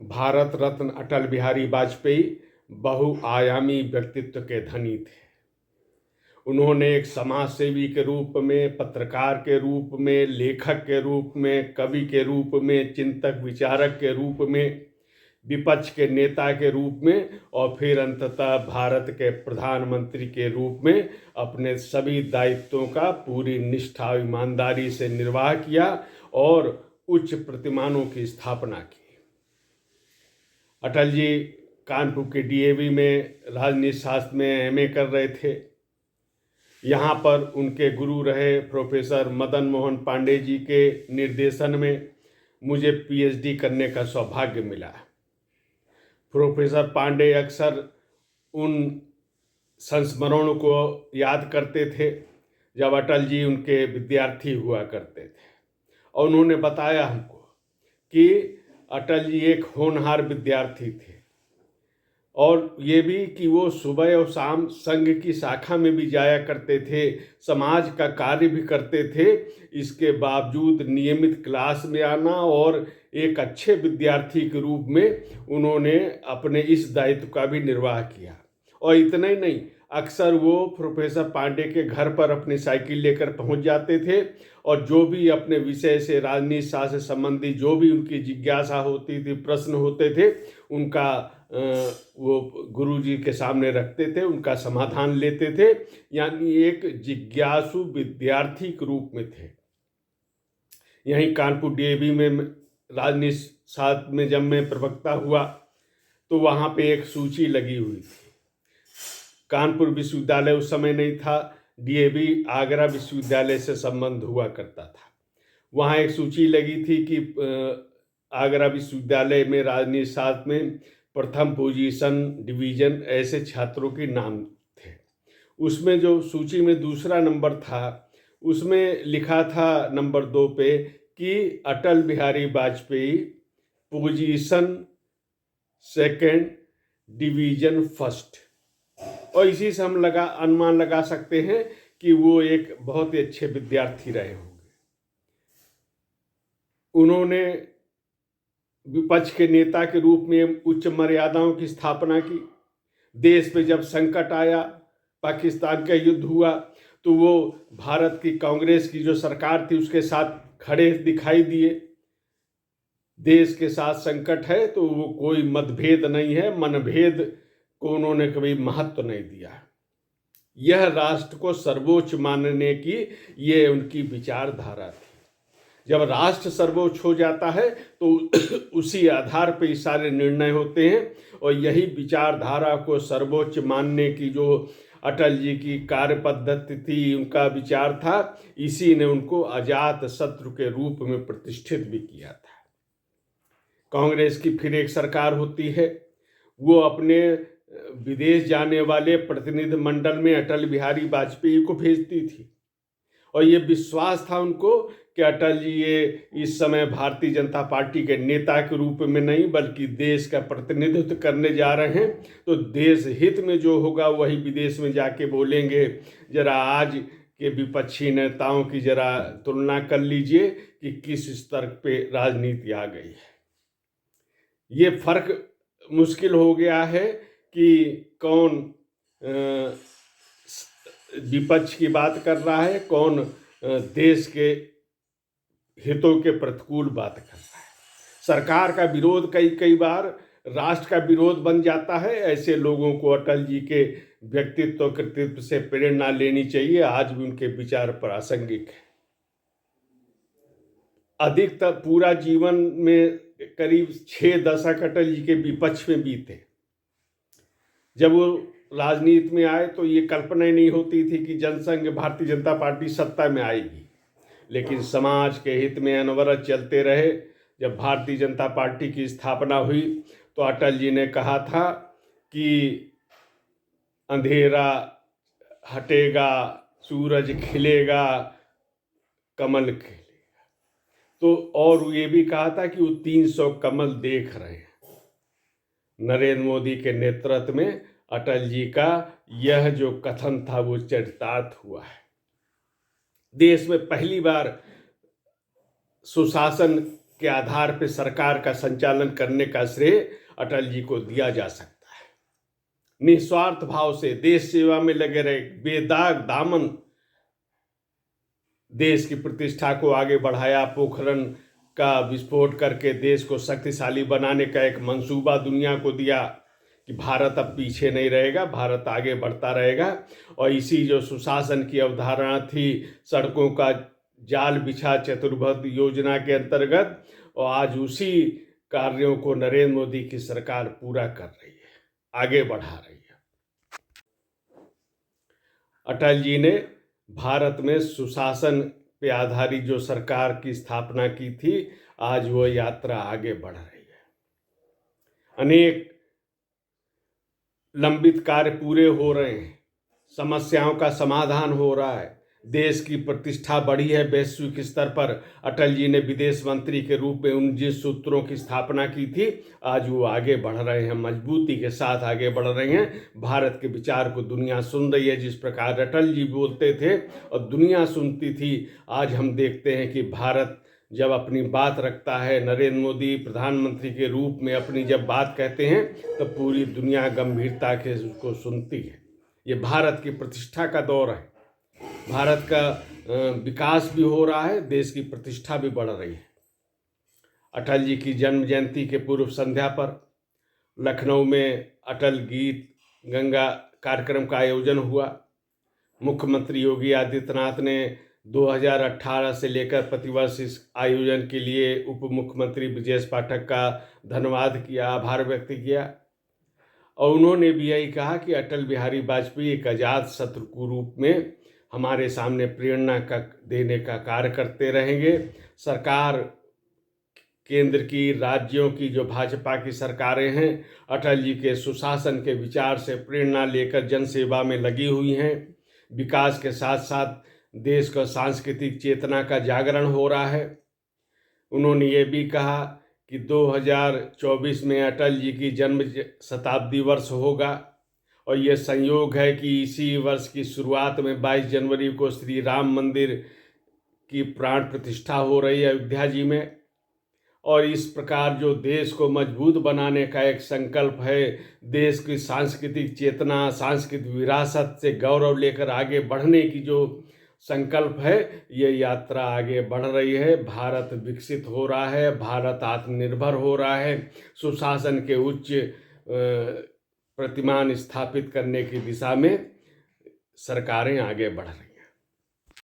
भारत रत्न अटल बिहारी वाजपेयी बहुआयामी व्यक्तित्व के धनी थे। उन्होंने एक समाज सेवी के रूप में, पत्रकार के रूप में, लेखक के रूप में, कवि के रूप में, चिंतक विचारक के रूप में, विपक्ष के नेता के रूप में और फिर अंततः भारत के प्रधानमंत्री के रूप में अपने सभी दायित्वों का पूरी निष्ठा और ईमानदारी से निर्वाह किया और उच्च प्रतिमानों की स्थापना की। अटल जी कानपुर के डीएवी में राजनीति शास्त्र में एमए कर रहे थे। यहाँ पर उनके गुरु रहे प्रोफेसर मदन मोहन पांडे जी के निर्देशन में मुझे पीएचडी करने का सौभाग्य मिला। प्रोफेसर पांडे अक्सर उन संस्मरणों को याद करते थे जब अटल जी उनके विद्यार्थी हुआ करते थे, और उन्होंने बताया हमको कि अटल जी एक होनहार विद्यार्थी थे और ये भी कि वो सुबह और शाम संघ की शाखा में भी जाया करते थे, समाज का कार्य भी करते थे। इसके बावजूद नियमित क्लास में आना और एक अच्छे विद्यार्थी के रूप में उन्होंने अपने इस दायित्व का भी निर्वाह किया। और इतना ही नहीं, अक्सर वो प्रोफेसर पांडे के घर पर अपनी साइकिल लेकर पहुंच जाते थे और जो भी अपने विषय से, राजनीति शास्त्र से संबंधित जो भी उनकी जिज्ञासा होती थी, प्रश्न होते थे, उनका वो गुरुजी के सामने रखते थे, उनका समाधान लेते थे। यानी एक जिज्ञासु विद्यार्थी के रूप में थे। यहीं कानपुर डीएवी में राजनीति शास्त्र में जब मैं प्रवक्ता हुआ तो वहाँ पे एक सूची लगी हुई थी। कानपुर विश्वविद्यालय उस समय नहीं था, डीएवी आगरा विश्वविद्यालय से संबंध हुआ करता था। वहाँ एक सूची लगी थी कि आगरा विश्वविद्यालय में राजनीति शास्त्र में प्रथम पोजीशन, डिवीजन ऐसे छात्रों के नाम थे। उसमें जो सूची में दूसरा नंबर था उसमें लिखा था नंबर 2 पे कि Atal Bihari Vajpayee position second, division first. और इसी से हम अनुमान लगा सकते हैं कि वो एक बहुत ही अच्छे विद्यार्थी रहे होंगे। उन्होंने विपक्ष के नेता के रूप में उच्च मर्यादाओं की स्थापना की। देश पे जब संकट आया, पाकिस्तान का युद्ध हुआ, तो वो भारत की कांग्रेस की जो सरकार थी उसके साथ खड़े दिखाई दिए। देश के साथ संकट है तो वो कोई मतभेद नहीं है, मनभेद को उन्होंने कभी महत्व नहीं दिया। यह राष्ट्र को सर्वोच्च मानने की ये उनकी विचारधारा थी। जब राष्ट्र सर्वोच्च हो जाता है तो उसी आधार पर ये सारे निर्णय होते हैं, और यही विचारधारा को सर्वोच्च मानने की जो अटल जी की कार्य पद्धति थी, उनका विचार था, इसी ने उनको अजात शत्रु के रूप में प्रतिष्ठित भी किया था। कांग्रेस की फिर एक सरकार होती है, वो अपने विदेश जाने वाले प्रतिनिधि मंडल में अटल बिहारी वाजपेयी को भेजती थी, और ये विश्वास था उनको कि अटल जी ये इस समय भारतीय जनता पार्टी के नेता के रूप में नहीं बल्कि देश का प्रतिनिधित्व करने जा रहे हैं, तो देश हित में जो होगा वही विदेश में जाके बोलेंगे। जरा आज के विपक्षी नेताओं की जरा तुलना कर लीजिए कि किस स्तर पे राजनीति आ गई है। ये फर्क मुश्किल हो गया है कि कौन विपक्ष की बात कर रहा है, कौन देश के हितों के प्रतिकूल बात कर रहा है। सरकार का विरोध कई बार राष्ट्र का विरोध बन जाता है। ऐसे लोगों को अटल जी के व्यक्तित्व कृतित्व से प्रेरणा लेनी चाहिए। आज भी उनके विचार प्रासंगिक है। अधिकतर पूरा जीवन में करीब 6 दशक अटल जी के विपक्ष में बीते। जब वो राजनीति में आए तो ये कल्पना ही नहीं होती थी कि जनसंघ भारतीय जनता पार्टी सत्ता में आएगी, लेकिन समाज के हित में अनवरत चलते रहे। जब भारतीय जनता पार्टी की स्थापना हुई तो अटल जी ने कहा था कि अंधेरा हटेगा, सूरज खिलेगा, कमल खिलेगा। तो और ये भी कहा था कि वो 300 कमल देख रहे हैं। नरेंद्र मोदी के नेतृत्व में अटल जी का यह जो कथन था वो चरितार्थ हुआ है। देश में पहली बार सुशासन के आधार पर सरकार का संचालन करने का श्रेय अटल जी को दिया जा सकता है। निस्वार्थ भाव से देश सेवा में लगे रहे, बेदाग दामन देश की प्रतिष्ठा को आगे बढ़ाया। पोखरण का विस्फोट करके देश को शक्तिशाली बनाने का एक मंसूबा दुनिया को दिया कि भारत अब पीछे नहीं रहेगा, भारत आगे बढ़ता रहेगा। और इसी जो सुशासन की अवधारणा थी, सड़कों का जाल बिछा चतुर्भुज योजना के अंतर्गत, और आज उसी कार्यों को नरेंद्र मोदी की सरकार पूरा कर रही है, आगे बढ़ा रही है। अटल जी ने भारत में सुशासन पे आधारित जो सरकार की स्थापना की थी, आज वो यात्रा आगे बढ़ रही है। अनेक लंबित कार्य पूरे हो रहे हैं, समस्याओं का समाधान हो रहा है, देश की प्रतिष्ठा बढ़ी है वैश्विक स्तर पर। अटल जी ने विदेश मंत्री के रूप में उन जिस सूत्रों की स्थापना की थी, आज वो आगे बढ़ रहे हैं, मजबूती के साथ आगे बढ़ रहे हैं। भारत के विचार को दुनिया सुन रही है। जिस प्रकार अटल जी बोलते थे और दुनिया सुनती थी, आज हम देखते हैं कि भारत जब अपनी बात रखता है, नरेंद्र मोदी प्रधानमंत्री के रूप में अपनी जब बात कहते हैं, तो पूरी दुनिया गंभीरता के उसको सुनती है। ये भारत की प्रतिष्ठा का दौर है। भारत का विकास भी हो रहा है, देश की प्रतिष्ठा भी बढ़ रही है। अटल जी की जन्म जयंती के पूर्व संध्या पर लखनऊ में अटल गीत गंगा कार्यक्रम का आयोजन हुआ। मुख्यमंत्री योगी आदित्यनाथ ने 2018 से लेकर प्रतिवर्ष इस आयोजन के लिए उप मुख्यमंत्री ब्रजेश पाठक का धन्यवाद किया, आभार व्यक्त किया। और उन्होंने भी यही कहा कि अटल बिहारी वाजपेयी एक आजाद शत्रु के रूप में हमारे सामने प्रेरणा का देने का कार्य करते रहेंगे। सरकार केंद्र की, राज्यों की जो भाजपा की सरकारें हैं, अटल जी के सुशासन के विचार से प्रेरणा लेकर जनसेवा में लगी हुई हैं। विकास के साथ साथ देश का सांस्कृतिक चेतना का जागरण हो रहा है। उन्होंने ये भी कहा कि 2024 में अटल जी की जन्म शताब्दी वर्ष होगा, और ये संयोग है कि इसी वर्ष की शुरुआत में 22 जनवरी को श्री राम मंदिर की प्राण प्रतिष्ठा हो रही है अयोध्या जी में। और इस प्रकार जो देश को मजबूत बनाने का एक संकल्प है, देश की सांस्कृतिक चेतना, सांस्कृतिक विरासत से गौरव लेकर आगे बढ़ने की जो संकल्प है, ये यात्रा आगे बढ़ रही है। भारत विकसित हो रहा है, भारत आत्मनिर्भर हो रहा है, सुशासन के उच्च प्रतिमान स्थापित करने की दिशा में सरकारें आगे बढ़ रही हैं।